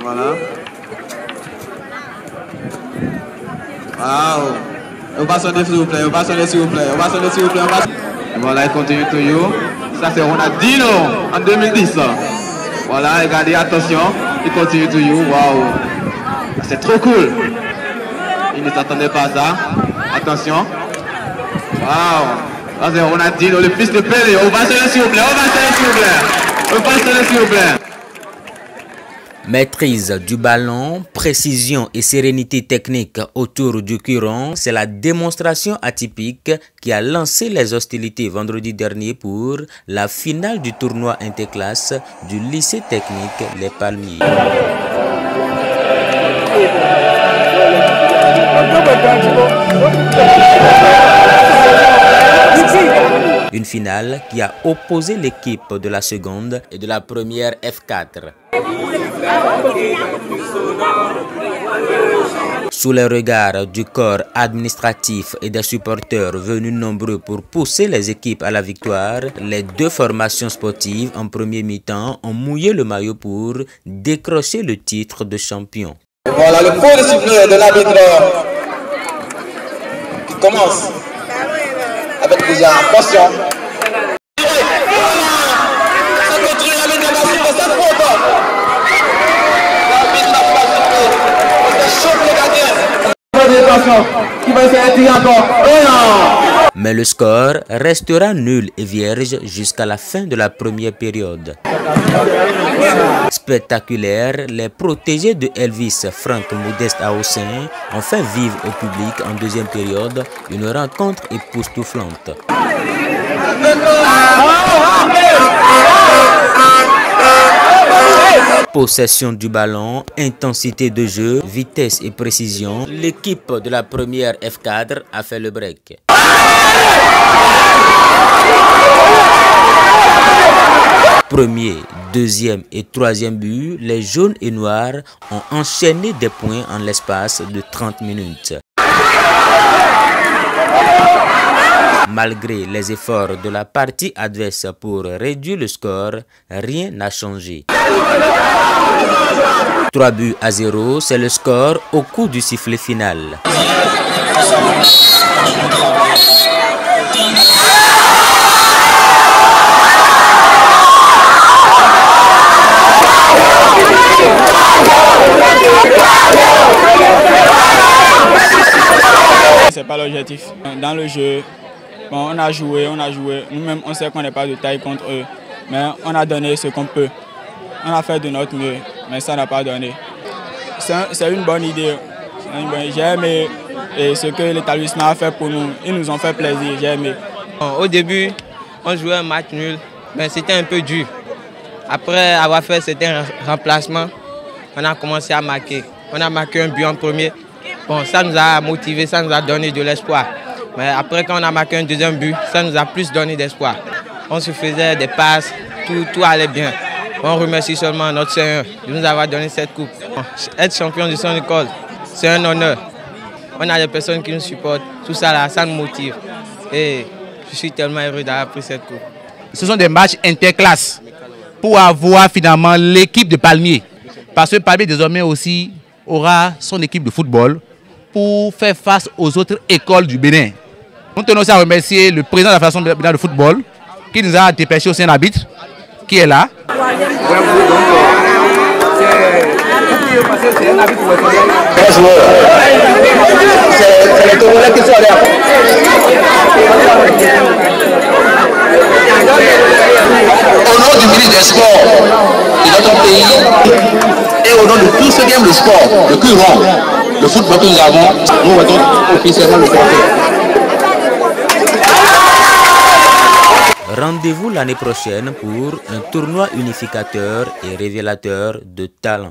Voilà. Waouh. On va sonner s'il vous plaît, on va sonner s'il vous plaît, on va sonner s'il vous plaît, on va... Voilà, il continue toujours. Ça c'est Ronaldinho en 2010. Voilà, regardez, attention, il continue toujours. Waouh. C'est trop cool. Il ne s'attendait pas à ça. Attention. Waouh. Ça c'est Ronaldinho, le fils de Pelé. On va sonner s'il vous plaît, on va sonner s'il vous plaît. On va sonner s'il vous plaît. Maîtrise du ballon, précision et sérénité technique autour du Curon, c'est la démonstration atypique qui a lancé les hostilités vendredi dernier pour la finale du tournoi interclasse du lycée technique Les Palmiers. Une finale qui a opposé l'équipe de la seconde et de la première F4. Sous les regards du corps administratif et des supporters venus nombreux pour pousser les équipes à la victoire, les deux formations sportives en premier mi-temps ont mouillé le maillot pour décrocher le titre de champion. Voilà le coup de sifflet de l'arbitre qui commence avec déjà attention. Mais le score restera nul et vierge jusqu'à la fin de la première période. Spectaculaire, les protégés de Elvis, Franck Modeste Aossin, ont fait vivre au public en deuxième période une rencontre époustouflante. Possession du ballon, intensité de jeu, vitesse et précision, l'équipe de la première F4 a fait le break. Premier, deuxième et troisième but, les jaunes et noirs ont enchaîné des points en l'espace de 30 minutes. Malgré les efforts de la partie adverse pour réduire le score, rien n'a changé. 3-0, c'est le score au coup du sifflet final. C'est pas l'objectif. Dans le jeu, bon, on a joué. Nous-mêmes, on sait qu'on n'est pas de taille contre eux, mais on a donné ce qu'on peut. On a fait de notre mieux, mais ça n'a pas donné. C'est une bonne idée. J'ai aimé ce que l'établissement a fait pour nous. Ils nous ont fait plaisir, j'ai aimé. Au début, on jouait un match nul, mais c'était un peu dur. Après avoir fait certains remplacements, on a commencé à marquer. On a marqué un but en premier. Bon, ça nous a motivés, ça nous a donné de l'espoir. Mais après, quand on a marqué un deuxième but, ça nous a plus donné d'espoir. On se faisait des passes, tout allait bien. On remercie seulement notre Seigneur de nous avoir donné cette coupe. Être champion de son école, c'est un honneur. On a des personnes qui nous supportent, tout ça là, ça nous motive. Et je suis tellement heureux d'avoir pris cette coupe. Ce sont des matchs interclasses pour avoir finalement l'équipe de Palmiers. Parce que Palmiers désormais aussi aura son équipe de football pour faire face aux autres écoles du Bénin. Nous tenons aussi à remercier le président de la Fédération béninoise de football qui nous a dépêché aussi un arbitre qui est là. C'est un arbitre c'est les Togolais qui sont là. Au nom du ministre des Sports de notre pays et au nom de tous ceux qui aiment le sport, le Curon, le football que nous avons, nous voulons officiellement le porter. Rendez-vous l'année prochaine pour un tournoi unificateur et révélateur de talent.